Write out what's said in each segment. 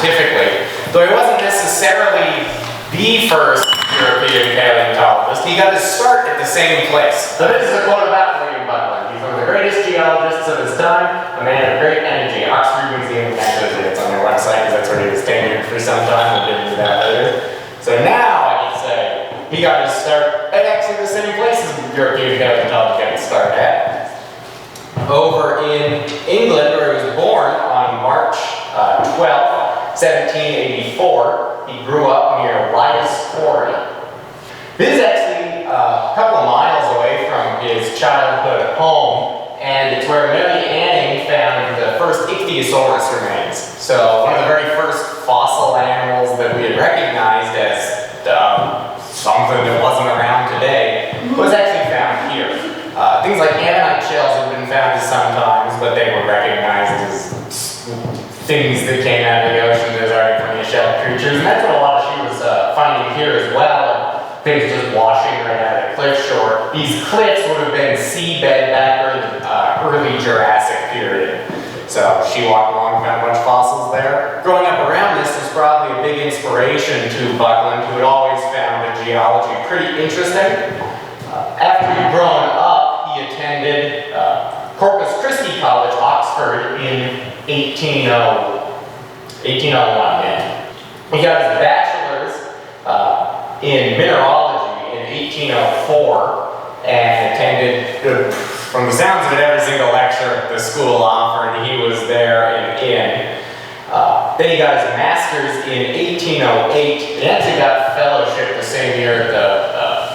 scientifically. Though he wasn't necessarily the first European paleontologist, he got his start at the same place. So this is a quote about William Buckland. He's one of the greatest geologists of his time, a man of great energy. Oxford Museum of Natural History, it's on their website because that's where he was tenured for some time. We'll get into that later. So now I can say he got his start at actually the same place as European paleontology got his start at. Over in England, where he was born on March 12, 1784. He grew up near Lidas Quarry. This is actually a couple of miles away from his childhood home, and it's where Mary Anning found the first Ichthyosaurus remains. So one of the very first fossil animals that we had recognized as something that wasn't around today was actually found here. Things like ammonite shells have been found sometimes, but they were recognized as things that came out of the ocean. There's already plenty of shelled creatures, and that's what a lot of she was finding here as well. Things just washing right out of the cliff shore. These cliffs would have been seabed back in the early Jurassic period. So she walked along and found a bunch of fossils there. Growing up around this was probably a big inspiration to Buckland, who had always found the geology pretty interesting. After he'd grown up, he attended Corpus Christi College, Oxford, in 1801. Yeah. He got his bachelor's in mineralogy in 1804 and attended, from the sounds of it, every single lecture the school offered. He was there and in. Then he got his master's in 1808 and actually got a fellowship the same year at the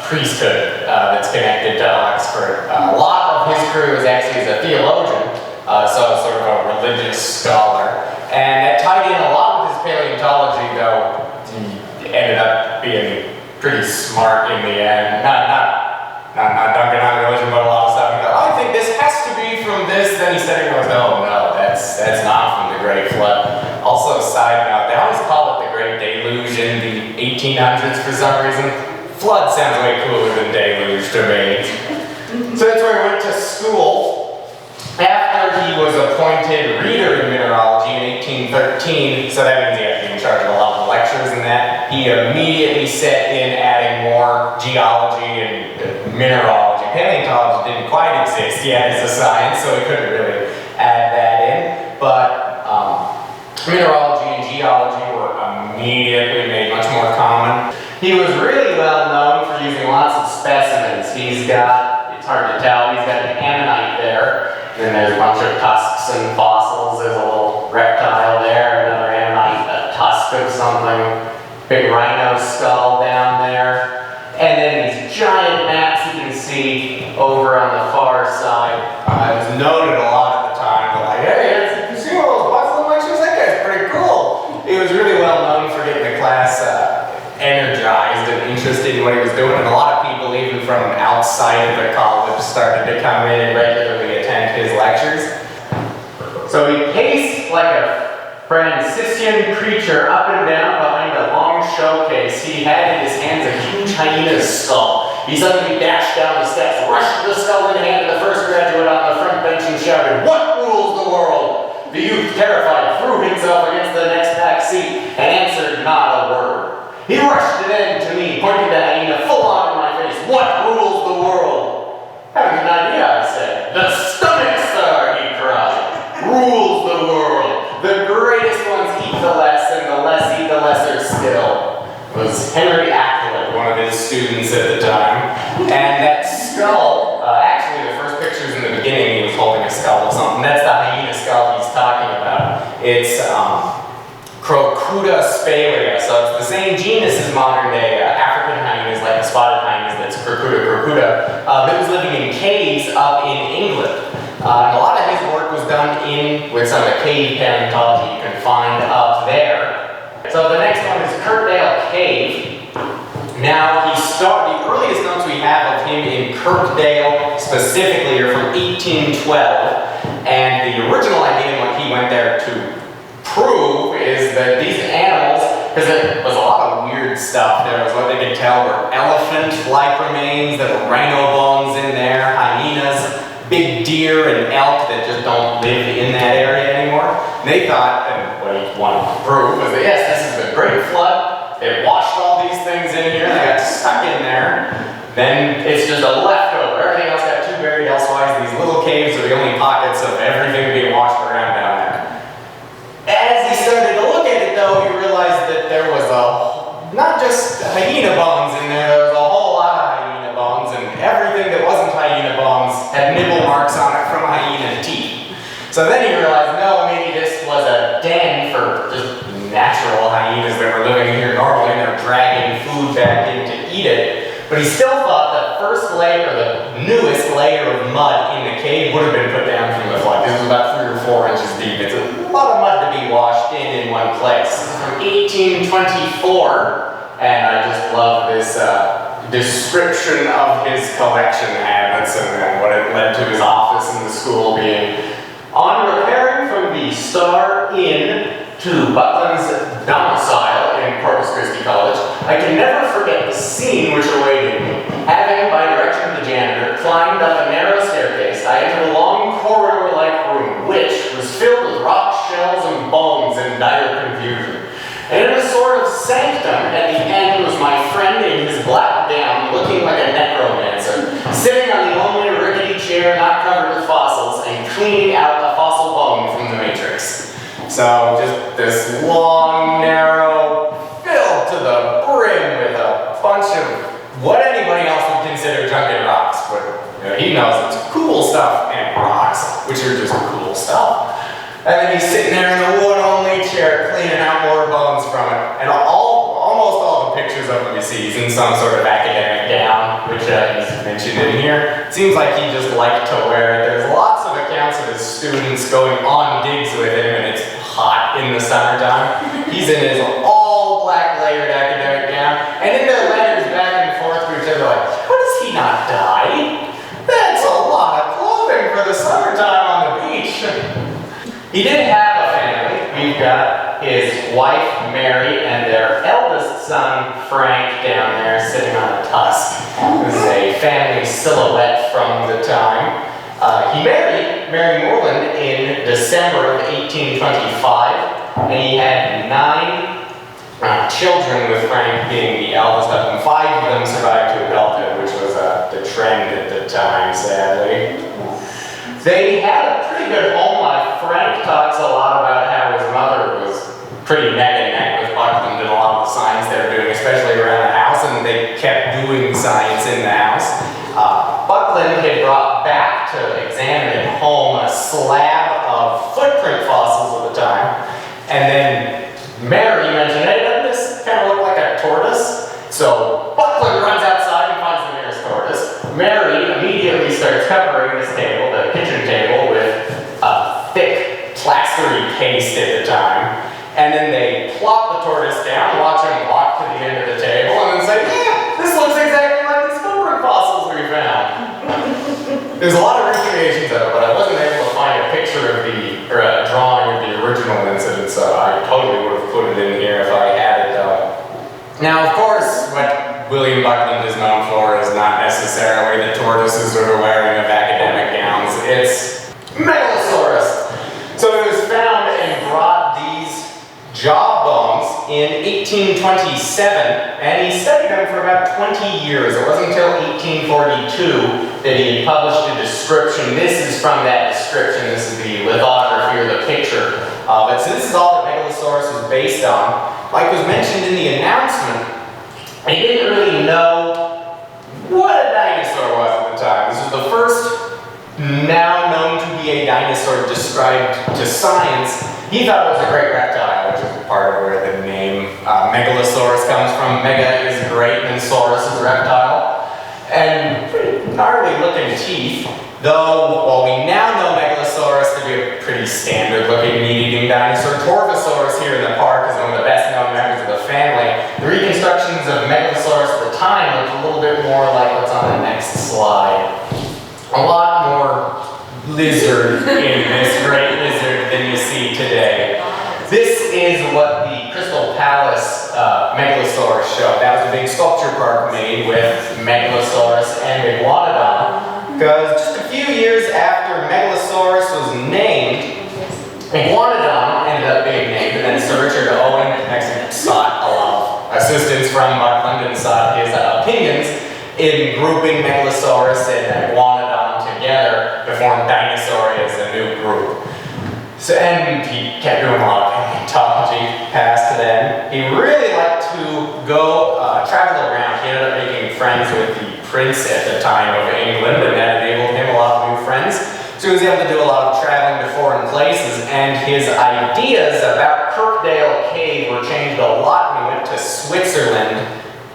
priesthood that's connected to Oxford. A lot of his career was actually as a theologian, so sort of a religious scholar. And that tied in a lot with his paleontology, though he ended up being pretty smart in the end. Not dunking on religion, but a lot of stuff. He goes, I think this has to be from this. Then he said, he goes, oh no, that's not from the Great Flood. Also, side note, they always call it the Great Deluge in the 1800s for some reason. Flood sounds way cooler than deluge to me. So that's where he went to school. After he was appointed reader in mineralogy in 1813, so that means he had to be in charge of a lot of lectures and that, he immediately set in adding more geology and mineralogy. Paleontology didn't quite exist yet as a science, so he couldn't really add that in. But mineralogy and geology were immediately made much more common. He was really well known for using lots of specimens. He's got, it's hard to tell, he's got an ammonite there. Then there's a bunch of tusks and fossils. There's a little reptile there, another ammonite, a tusk of something. Big rhino skull down there. And then these giant maps you can see over on the far side. It was noted a lot at the time, but like, hey, you see all those buffalo lectures? That guy's pretty cool. He was really well known for getting the class energized and interested in what he was doing, and a lot of people, even from outside of the college, started to come in and regularly attend his lectures. So he paced like a Franciscan preacher up and down behind a long showcase. He had in his hands a huge hyena's skull. He suddenly dashed down the steps, rushed the skull in hand to the first graduate on the front bench and shouted, "What rules the world?" The youth, terrified, threw himself against the next back seat and answered not a word. He rushed it in to me, pointing the hyena full on in my face. "What rules the world?" "Haven't an idea," I said. "The stomach, sir," he cried, "rules the world. The greatest ones eat the less, and the less eat the lesser still." It was Henry Ackland, one of his students at the time. And that skull, actually the first pictures in the beginning, he was holding a skull of something. That's the hyena skull he's talking about. It's Crocuta spalia, so it's the same genus as modern day African hyenas, like the spotted hyenas, that's Crocuta, that was living in caves up in England. And a lot of his work was done with some of the cave paleontology you can find up there. So the next one is Kirkdale Cave. Now, the earliest notes we have of him in Kirkdale specifically are from 1812, and the original idea and what he went there to prove is that these animals, because there was a lot of weird stuff. There was what they could tell were elephant-like remains, there were rhino bones in there, hyenas, big deer and elk that just don't live in that area anymore. And they thought, and what he wanted to prove, was that it's just a leftover. Everything else got too buried elsewise. These little caves are the only pockets of everything being washed around down there. As he started to look at it though, he realized that there was not just hyena bones in there, there was a whole lot of hyena bones, and everything that wasn't hyena bones had nibble marks on it from hyena teeth. So then he realized, no, maybe this was a den for just natural hyenas that were living here normally, and they're dragging food back in to eat it. But he still thought the first layer, the newest layer of mud in the cave would have been put down from the flood. This was about 3 or 4 inches deep. It's a lot of mud to be washed in one place. This is from 1824, and I just love this description of his collection habits and what it led to his office in the school being. On repairing from the Star Inn to Buckland's domicile in Corpus Christi College, I can never forget the scene which awaited me. Having, by direction of the janitor, climbed up a narrow staircase, I entered a long corridor-like room, which was filled with rocks, shells, and bones in dire confusion. And in a sort of sanctum, at the end was my friend in his black gown, looking like a necromancer, sitting on the only rickety chair not covered with fossils, and cleaning out a fossil bone from the matrix. So just this long, narrow, filled to the brim with a bunch of what anybody else would consider junk and rocks, but he knows it's cool stuff and rocks, which are just cool stuff. And then he's sitting there in a wood-only chair, cleaning out more bones from it. And almost all the pictures of him you see, he's in some sort of academic gown, which he's mentioned in here. It seems like he just liked to wear it. There's lots of accounts of his students going on digs with him, and it's hot in the summertime. He's in his all-black layered academic gown, and in their letters back and forth to each other like, what does he not dye? That's a lot of clothing for the summertime on the beach. He did have a family. We've got his wife, Mary, and their eldest son, Frank, down there sitting on a tusk. This is a family silhouette from the time. He married Mary Moreland in December of 1825, and he had 9 children, with Frank being the eldest of them. 5 of them survived to adulthood, which was the trend at the time, sadly. They had a pretty good home life. Frank talks a lot about how his mother was pretty neck and neck with Buckland and a lot of the science they were doing, especially around the house, and they kept doing science in the house. Buckland had brought back to examine at home a slab of footprint fossils of the time, and then Mary mentioned, hey, doesn't this kind of look like a tortoise? So Buckland runs outside and finds the nearest tortoise. Mary immediately starts covering this table, the kitchen table, with thick, plastery paste at the time. And then they plop the tortoise down, watch him walk to the end of the table, and then say, yeah, this looks exactly like these footprint fossils we found. There's a lot of recreations of it, but I wasn't able to find a picture of or a drawing of the original incident, so I totally would have put it in here if I had it. Now, of course, what William Buckland is known for is not necessarily the tortoises that are wearing of academic gowns. It's Megalosaurus. So it was found and brought these jaw bones in 1827, and he studied them for about 20 years. It wasn't until 1842 that he published a description. This is from that description. This is the lithography or the picture of it. So this is all that Megalosaurus was based on. Like was mentioned in the announcement, he didn't really know what a dinosaur was at the time. This was the first now known to be a dinosaur described to science. He thought it was a great reptile, which is part of where the name Megalosaurus comes from. Mega is great, and Saurus is reptile. And pretty gnarly looking teeth. Though, while we now know Megalosaurus to be a pretty standard looking meat-eating dinosaur, Torvosaurus here in the park is one of the best known members of the family. The reconstructions of Megalosaurus at the time looked a little bit more like what's on the next slide. A lot more lizard in this great lizard than you see today. This is what the Crystal Palace Megalosaurus showed. That was a big sculpture park made with Megalosaurus and Iguanodon. Because just a few years after Megalosaurus was named, Iguanodon ended up being named, and then Sir Richard Owen actually sought a lot of assistance from Buckland and sought his opinions. in grouping Megalosaurus and Iguanodon together to form Dinosaur as a new group. So, and he kept doing a lot of paleontology past then. He really liked to go travel around. He ended up making friends with the prince at the time of England, and that enabled him a lot of new friends. So he was able to do a lot of traveling to foreign places, and his ideas about Kirkdale Cave were changed a lot when he went to Switzerland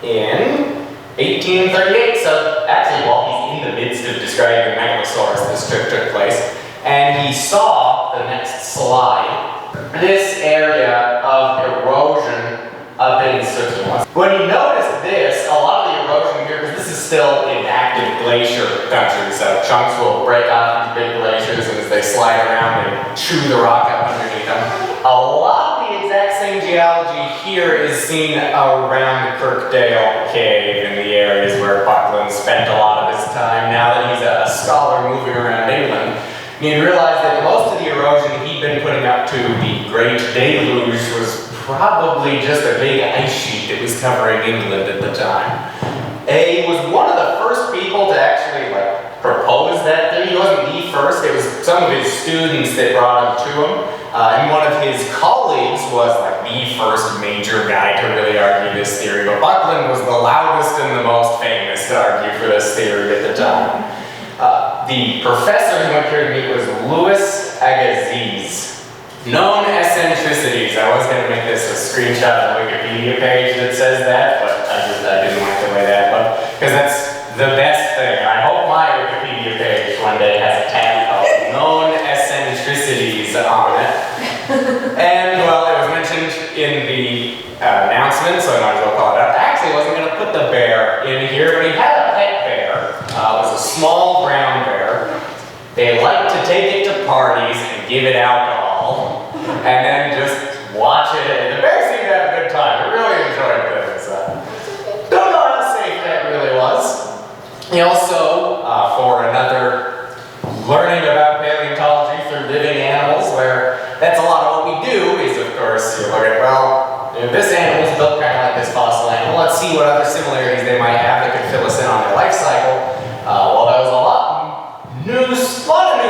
in 1838. So actually, while he's in the midst of describing the Megalosaurus, this trip took place. And he saw, the next slide, this area of erosion up in Switzerland. When he noticed this, a lot of the erosion here, because this is still in active glacier country, so chunks will break off these big glaciers, and as they slide around, they chew the rock up underneath them. A lot of the exact same geology here is seen around Kirkdale Cave in the areas where Buckland spent a lot of his time. Now that he's a scholar moving around England, he realized that most of the erosion he'd been putting up to the Great Deluge was probably just a big ice sheet that was covering England at the time. He was one of the first people to actually propose that theory. He wasn't the first, it was some of his students that brought him to him. And one of his colleagues was the first major guy to really argue this theory, but Buckland was the loudest and the most famous to argue for this theory at the time. The professor who went here to meet was Louis Agassiz. Known eccentricities. I was going to make this a screenshot of the Wikipedia page that says that, but I didn't like the way that looked, because that's the best thing. I hope my Wikipedia page one day has a tab called Known Eccentricities on it. And, well, it was mentioned in the announcement, so I might as well call it out. I actually wasn't going to put the bear in here, but he had a pet bear. It was a small brown bear. They liked to take it to parties and give it alcohol, and then just watch it. And the bear seemed to have a good time. It really enjoyed things. Don't know how safe that really was. He also, for another learning about paleontology through living animals, where that's a lot of what we do, is of course you look at, well, this animal is built kind of like this fossil animal. Let's see what other similarities they might have that could fill us in on their life cycle. Well, that was a lot of new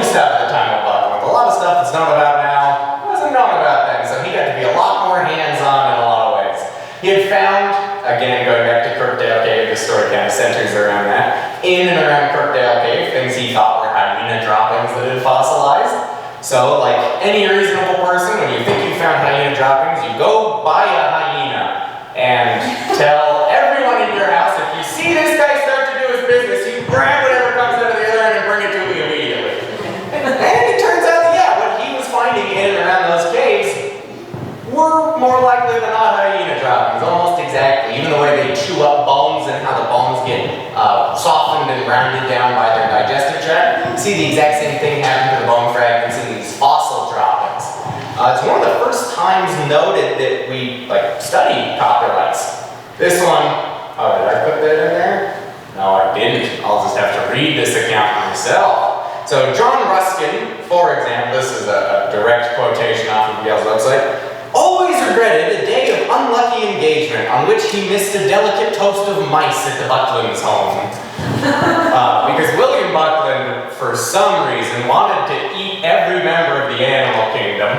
stuff at the time of Buckland. A lot of stuff that's known about now wasn't known about then, so he got to be a lot more hands-on in a lot of ways. He had found, again, going back to Kirkdale Cave, the story kind of centers around that, in and around Kirkdale Cave, things he thought were hyena droppings that had fossilized. So, like any reasonable person, when you think you found hyena droppings, you go buy a hyena and tell everyone in your house, if you see this guy start to do his business, you grab whatever comes out of the other end and bring it to me immediately. And it turns out that, yeah, what he was finding in and around those caves were more likely than not hyena droppings, almost exactly. Even the way they chew up bones and how the bones get softened and rounded down by their digestive tract. You see the exact same thing happen to the bone fragments in these fossil droppings. It's one of the first times noted that we study coprolites. This one, oh, did I put that in there? No, I didn't. I'll just have to read this account myself. So John Ruskin, for example, this is a direct quotation off of Yale's website, always regretted a day of unlucky engagement on which he missed a delicate toast of mice at the Buckland's home. Because William Buckland, for some reason, wanted to eat every member of the animal kingdom.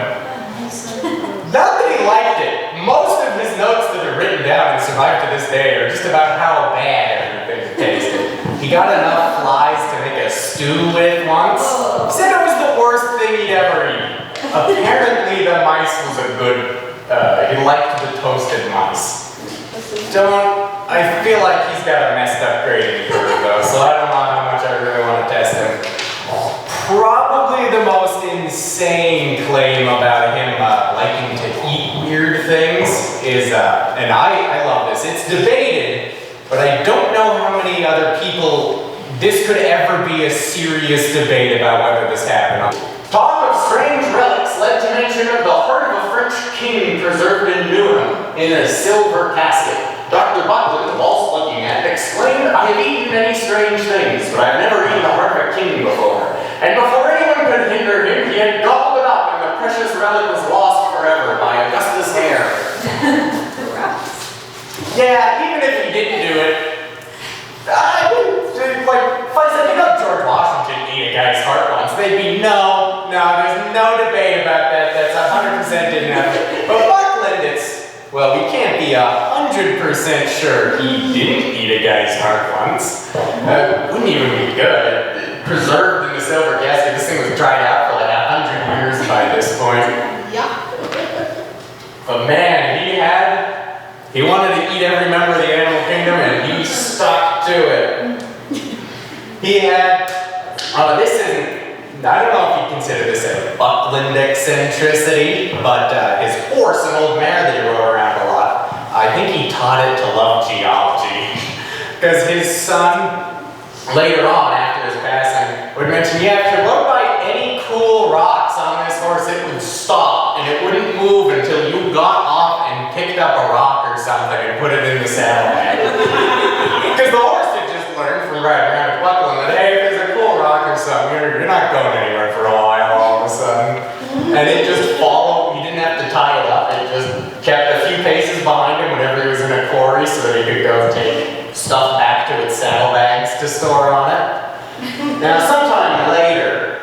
Not that he liked it. Most of his notes that are written down and survive to this day are just about how bad everything tasted. He got enough flies to make a stew with once. He said it was the worst thing he'd ever eaten. Apparently the mice was a good, he liked the toasted mice. I feel like he's got a messed up grading curve though, so I don't know how much I really want to test him. Probably the most insane claim about him liking to eat weird things is, and I love this, it's debated, but I don't know how many other people this could ever be a serious debate about whether this happened. Talk of strange relics led to mention of the heart of a French king preserved in Newham in a silver casket. Dr. Buckland, whilst looking at it, exclaimed, "I have eaten many strange things, but I have never eaten the heart of a king before." And before anyone could hinder him, he had gobbled it up, and the precious relic was lost forever by Augustus' hair. Yeah, even if he didn't do it, I George Washington ate a guy's heart once, they'd be no, there's no debate about that. That's 100% didn't happen. But Buckland, well, we can't be 100% sure he didn't eat a guy's heart once. Wouldn't even be good. Preserved in the silver casket. This thing was dried out for like 100 years by this point. Yeah. But man, he wanted to eat every member of the animal kingdom, and he stuck to it. He had, this isn't, I don't know if you consider this a Buckland eccentricity, but his horse, an old mare that he rode around a lot, I think he taught it to love geology. Because his son, later on, after his passing, would mention, yeah, if you rode by any cool rocks on this horse, it would stop, and it wouldn't move until you got off and picked up a rock or something and put it in the saddlebag. Because the horse had just learned from riding around at Buckland that, hey, if there's a cool rock or something, you're not going anywhere for a while all of a sudden. And it just followed, he didn't have to tie it up, it just kept a few paces behind him whenever he was in a quarry so that he could go take stuff back to its saddlebags to store on it. Now, sometime later,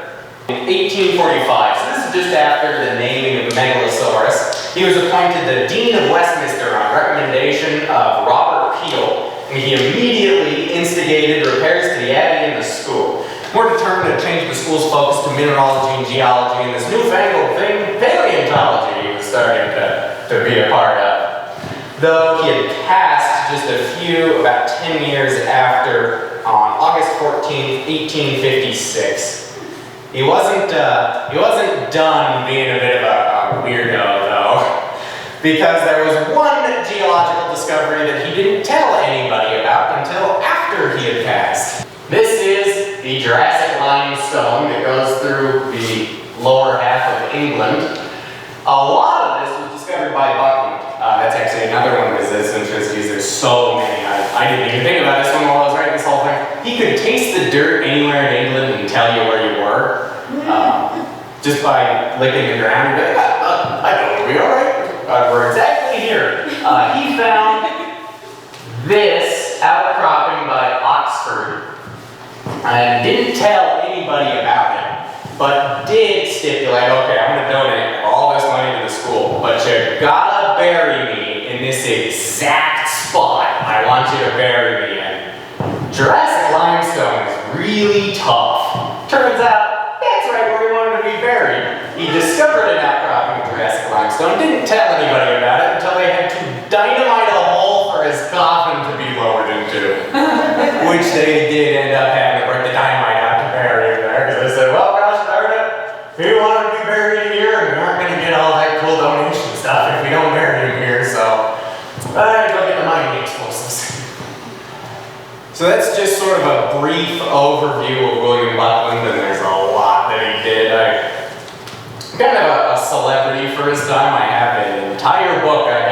in 1845, so this is just after the naming of Megalosaurus, he was appointed the Dean of Westminster on recommendation of Robert Peel, and he immediately instigated repairs to the abbey and the school. More determined to change the school's focus to mineralogy and geology and this newfangled thing, paleontology, he was starting to be a part of. Though he had passed just about 10 years after, on August 14th, 1856. He wasn't done being a bit of a weirdo, though, because there was one geological discovery that he didn't tell anybody about until after he had passed. This is the Jurassic limestone that goes through the lower half of England. A lot of this was discovered by Buckland. That's actually another one of his eccentricities. There's so many. I didn't even think about this one while I was writing this whole thing. He could taste the dirt anywhere in England and tell you where you were. Just by licking the ground. He'd be like, I know we'll be alright. We're exactly here. He found this outcropping by Oxford. And didn't tell anybody about it, but did stipulate, okay, I'm going to donate all this money to the school, but you gotta bury me in this exact spot I want you to bury me in. Jurassic limestone is really tough. Turns out, that's right where he wanted to be buried. He discovered an outcropping of Jurassic limestone, didn't tell anybody about it until they had to dynamite a hole for his coffin to be lowered into. Which they did end up having to break the dynamite out to bury him there, because they said, well, gosh darn it, he wanted to be buried here, and we aren't going to get all that cool donation stuff if we don't bury him here, so go get the mining explosives. So that's just sort of a brief overview of William Buckland, and there's a lot that he did. I'm kind of a celebrity for his time. I have an entire book I